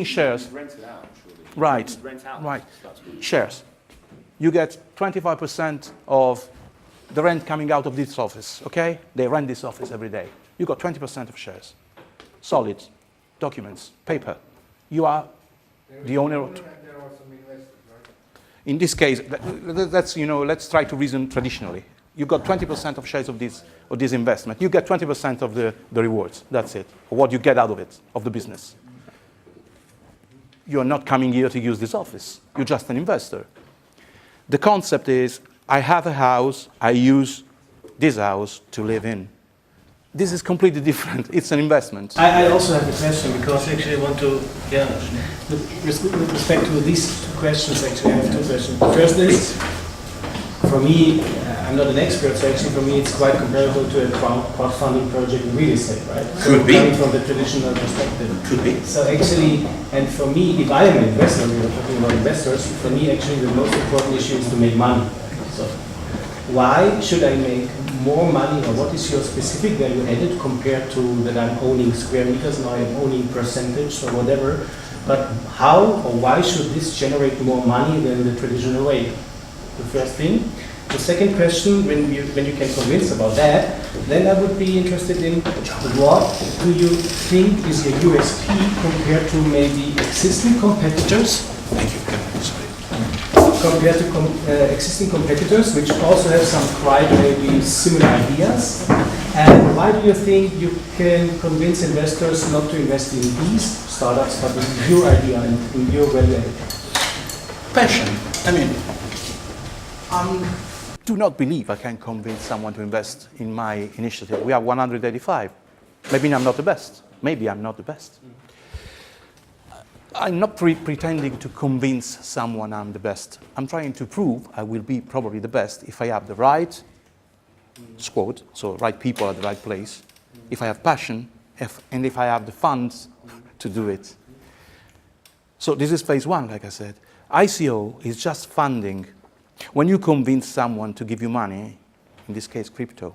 shares.
Rent it out, surely.
Right.
Rent out.
Right. Shares. You get 25% of the rent coming out of this office, okay? They rent this office every day. You got 20% of shares. Solid. Documents. Paper. You are the owner of... In this case, let's try to reason traditionally. You got 20% of shares of this investment. You get 20% of the rewards. That's it. Or what you get out of it, of the business. You're not coming here to use this office. You're just an investor. The concept is, I have a house, I use this house to live in. This is completely different. It's an investment.
I also have a question because actually I want to, with respect to these two questions, actually I have two questions. The first is, for me, I'm not an expert, so actually for me it's quite comparable to a crowdfunding project in real estate, right?
Could be.
Coming from the traditional perspective.
Could be.
So actually, and for me, if I am an investor, we are talking about investors, for me actually the most important issue is to make money. So why should I make more money, or what is your specific value added compared to that I'm owning square meters, now I'm owning percentage or whatever, but how or why should this generate more money than the traditional way? The first thing. The second question, when you can convince about that, then I would be interested in what do you think is your USP compared to maybe existing competitors?
Thank you.
Compared to existing competitors, which also have some quite maybe similar ideas. And why do you think you can convince investors not to invest in these startups, but in your idea and in your value?
Passion. I mean, do not believe I can convince someone to invest in my initiative. We have 185. Maybe I'm not the best. Maybe I'm not the best. I'm not pretending to convince someone I'm the best. I'm trying to prove I will be probably the best if I have the right squad, so right people at the right place, if I have passion, and if I have the funds to do it. So this is phase one, like I said. ICO is just funding. When you convince someone to give you money, in this case crypto,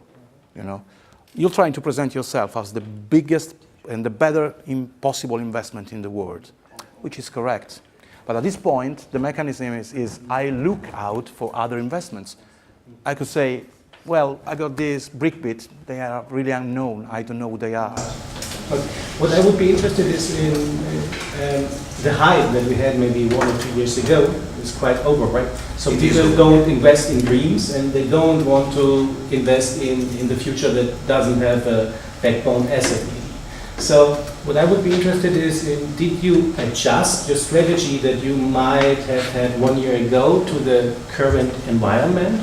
you're trying to present yourself as the biggest and the better possible investment in the world, which is correct. But at this point, the mechanism is I look out for other investments. I could say, well, I got this BrikBit, they are really unknown, I don't know who they are.
But what I would be interested is in the hype that we had maybe 1 or 2 years ago is quite over, right? So people don't invest in dreams and they don't want to invest in the future that doesn't have a backbone asset. So what I would be interested is in, did you adjust your strategy that you might have had 1 year ago to the current environment?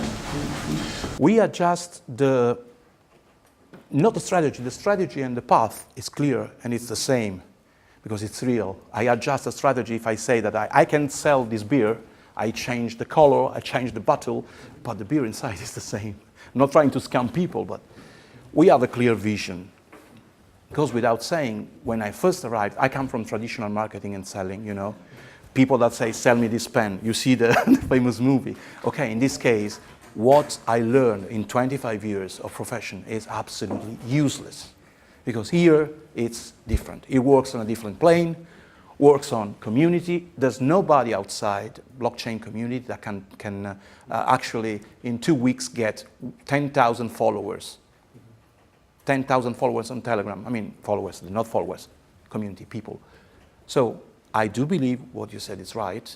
We adjust not the strategy and the path is clear and it's the same because it's real. I adjust the strategy if I say that I can sell this beer, I change the color, I change the bottle, but the beer inside is the same. I'm not trying to scam people, but we have a clear vision. It goes without saying, when I first arrived, I come from traditional marketing and selling, People that say, sell me this pen, you see the famous movie. Okay, in this case, what I learned in 25 years of profession is absolutely useless. Because here, it's different. It works on a different plane, works on community. There's nobody outside blockchain community that can actually, in 2 weeks, get 10,000 followers. 10,000 followers on Telegram. I mean, followers, not followers, community, people. So I do believe what you said is right.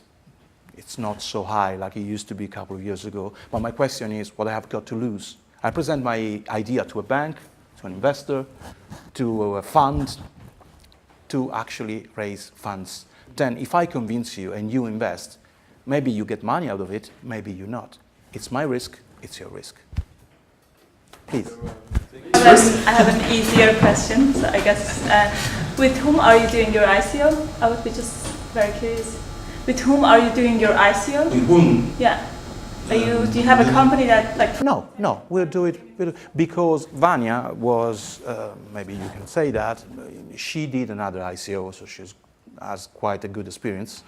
It's not so high like it used to be a couple of years ago. But my question is, what I have got to lose? I present my idea to a bank, to an investor, to a fund, to actually raise funds. Then if I convince you and you invest, maybe you get money out of it, maybe you not. It's my risk, it's your risk. Please.
I have an easier question, so I guess, with whom are you doing your ICO? I would be just very curious. With whom are you doing your ICO?
With whom?
Yeah. Do you have a company that like?
No, we'll do it because Vania was, maybe you can say that, she did another ICO, so she has quite a good experience.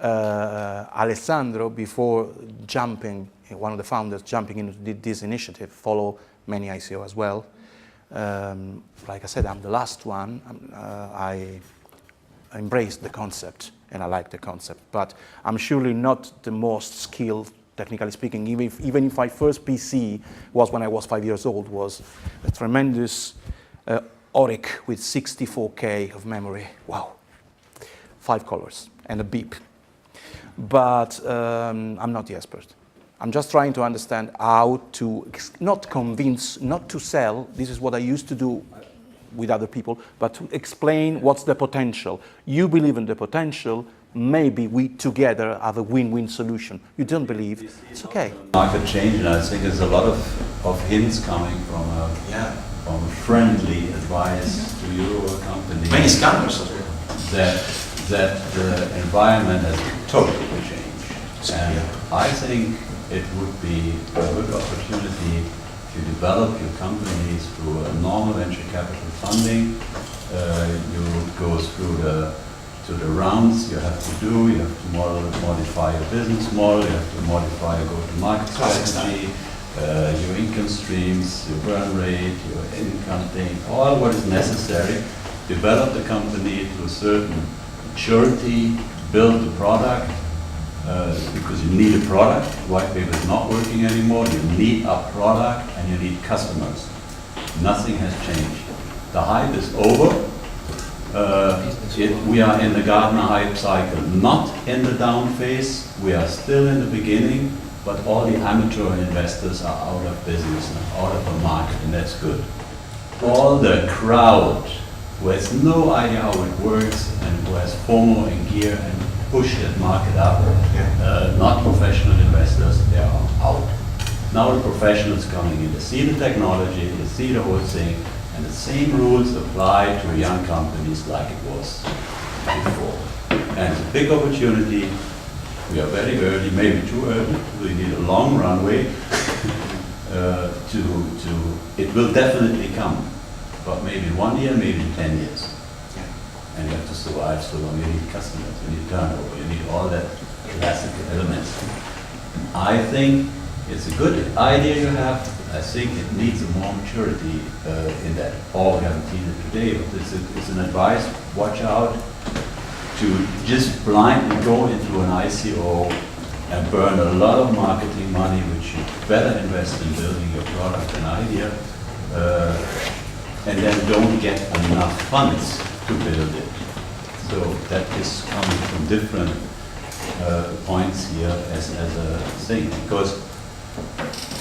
Alessandro, before jumping, one of the founders jumping into this initiative, follow many ICO as well. Like I said, I'm the last one. I embraced the concept and I like the concept, but I'm surely not the most skilled, technically speaking, even if my first PC was when I was 5 years old, was a tremendous Zurich with 64K of memory. Wow. 5 colors and a beep. But I'm not the expert. I'm just trying to understand how to not convince, not to sell. This is what I used to do with other people, but to explain what's the potential. You believe in the potential, maybe we together have a win-win solution. You don't believe, it's okay.
Market change, and I think there's a lot of hints coming from friendly advice to your company.
Many scammers as
well. That the environment has totally changed. And I think it would be a good opportunity to develop your companies through a normal venture capital funding. You go through the rounds you have to do. You have to modify your business model. You have to modify your go-to-market strategy, your income streams, your burn rate, your income thing, all what is necessary. Develop the company to a certain maturity, build the product, because you need a product. White paper is not working anymore. You need a product and you need customers. Nothing has changed. The hype is over. We are in the Gartner hype cycle, not in the down phase. We are still in the beginning, but all the amateur investors are out of business, out of the market, and that's good. All the crowd who has no idea how it works and who has FOMO and gear and push that market up, not professional investors, they are out. Now the professionals coming in, they see the technology, they see the whole thing, and the same rules apply to young companies like it was before. And it's a big opportunity. We are very early, maybe too early. We need a long runway it will definitely come, but maybe 1 year, maybe 10 years. And you have to survive so long. You need customers, you need turnover, you need all that classic elements. I think it's a good idea you have. I think it needs a more maturity in that. All we haven't seen it today, but it's an advice. Watch out to just blindly go into an ICO and burn a lot of marketing money, which you better invest in building your product and idea, and then don't get enough funds to build it. So that is coming from different points here as a thing, because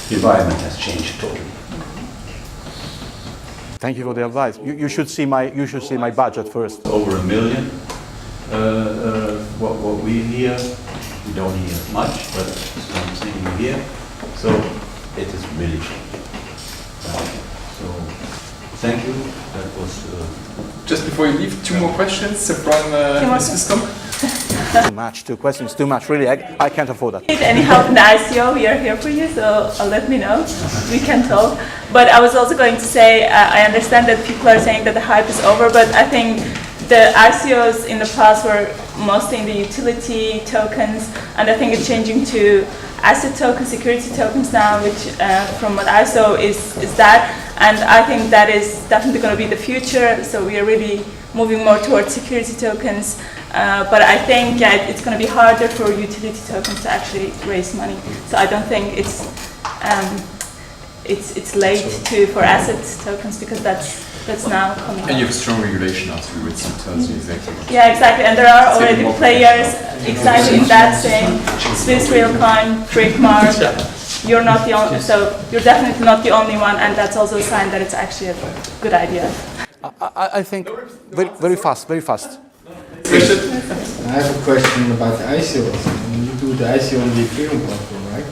the environment has changed totally.
Thank you for the advice. You should see my budget first.
Over $1 million. What we hear, we don't hear much, but something we hear. So it is really changing. So thank you. That was.
Just before you leave, 2 more questions from Mrs. Scott.
Too much, 2 questions, too much. Really, I can't afford that.
Need any help in the ICO? We are here for you, so let me know. We can talk. But I was also going to say, I understand that people are saying that the hype is over, but I think the ICOs in the past were mostly in the utility tokens, and I think it's changing to asset tokens, security tokens now, which from what I saw is that, and I think that is definitely going to be the future. So we are really moving more towards security tokens, but I think it's going to be harder for utility tokens to actually raise money. So I don't think it's late for asset tokens, because that's now coming up.
And you have a strong regulation after, which tells you exactly what.
Yeah, exactly. And there are already players exactly in that saying Swiss Realcoin, BrikMart. You're not the only, so you're definitely not the only one, and that's also a sign that it's actually a good idea.
I think very fast.
I have a question about the ICOs. You do the ICO on the Ethereum platform, right?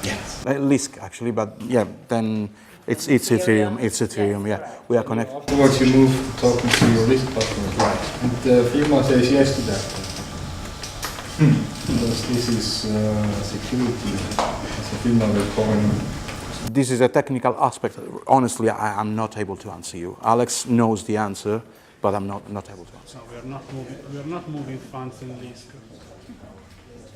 Yes. Lisk actually, but yeah, then it's Ethereum. It's Ethereum. Yeah, we are connected.
Afterwards, you move the token to your Lisk platform.
Right.
And the firma says yes to that. Because this is security. As a firma, we're calling.
This is a technical aspect. Honestly, I'm not able to answer you. Alex knows the answer, but I'm not able to answer.
No, we are not moving funds in Lisk.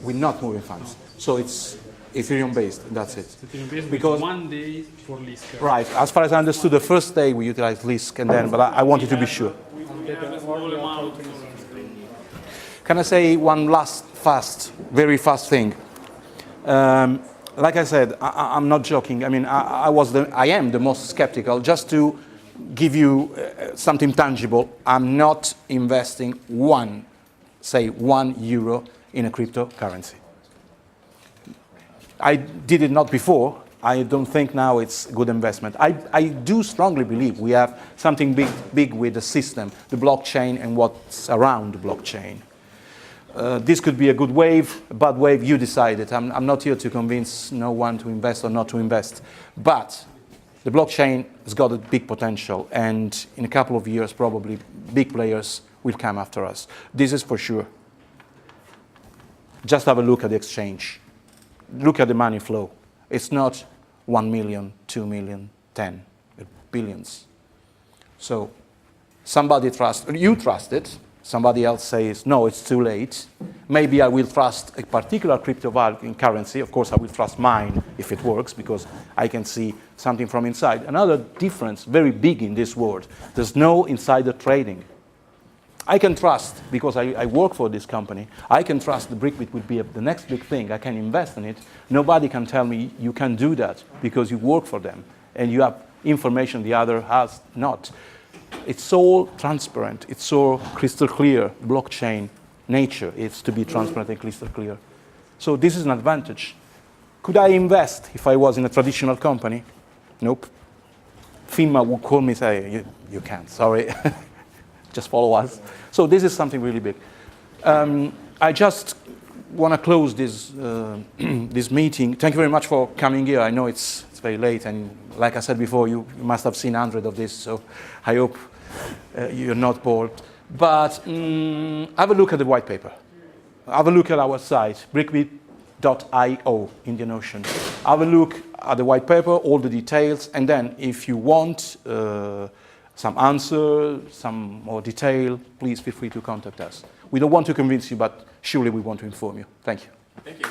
We're not moving funds. So it's Ethereum based. That's it.
Ethereum based
because
1 day for Lisk.
Right. As far as I understood, the first day we utilized Lisk, and then, but I wanted to be sure. Can I say one last very fast thing? Like I said, I'm not joking. I mean, I am the most skeptical. Just to give you something tangible, I'm not investing €1 in a cryptocurrency. I did it not before. I don't think now it's good investment. I do strongly believe we have something big with the system, the blockchain, and what's around the blockchain. This could be a good wave, a bad wave, you decide it. I'm not here to convince no one to invest or not to invest. But the blockchain has got a big potential, and in a couple of years, probably big players will come after us. This is for sure. Just have a look at the exchange. Look at the money flow. It's not 1 million, 2 million, 10 billions. So somebody you trust it. Somebody else says, no, it's too late. Maybe I will trust a particular cryptocurrency. Of course, I will trust mine if it works, because I can see something from inside. Another difference, very big in this world, there's no insider trading. I can trust, because I work for this company, I can trust the BrikBit would be the next big thing. I can invest in it. Nobody can tell me you can do that because you work for them and you have information the other has not. It's all transparent. It's all crystal clear. Blockchain nature is to be transparent and crystal clear. So this is an advantage. Could I invest if I was in a traditional company? Nope. FINMA would call me and say, you can't, sorry. Just follow us. So this is something really big. I just want to close this, this meeting. Thank you very much for coming here. I know it's very late, and like I said before, you must have seen 100 of this, so I hope you're not bored. But have a look at the white paper. Have a look at our site, BrikBit.io, Indian Ocean. Have a look at the white paper, all the details, and then if you want some answer, some more detail, please feel free to contact us. We don't want to convince you, but surely we want to inform you. Thank you.
Thank you.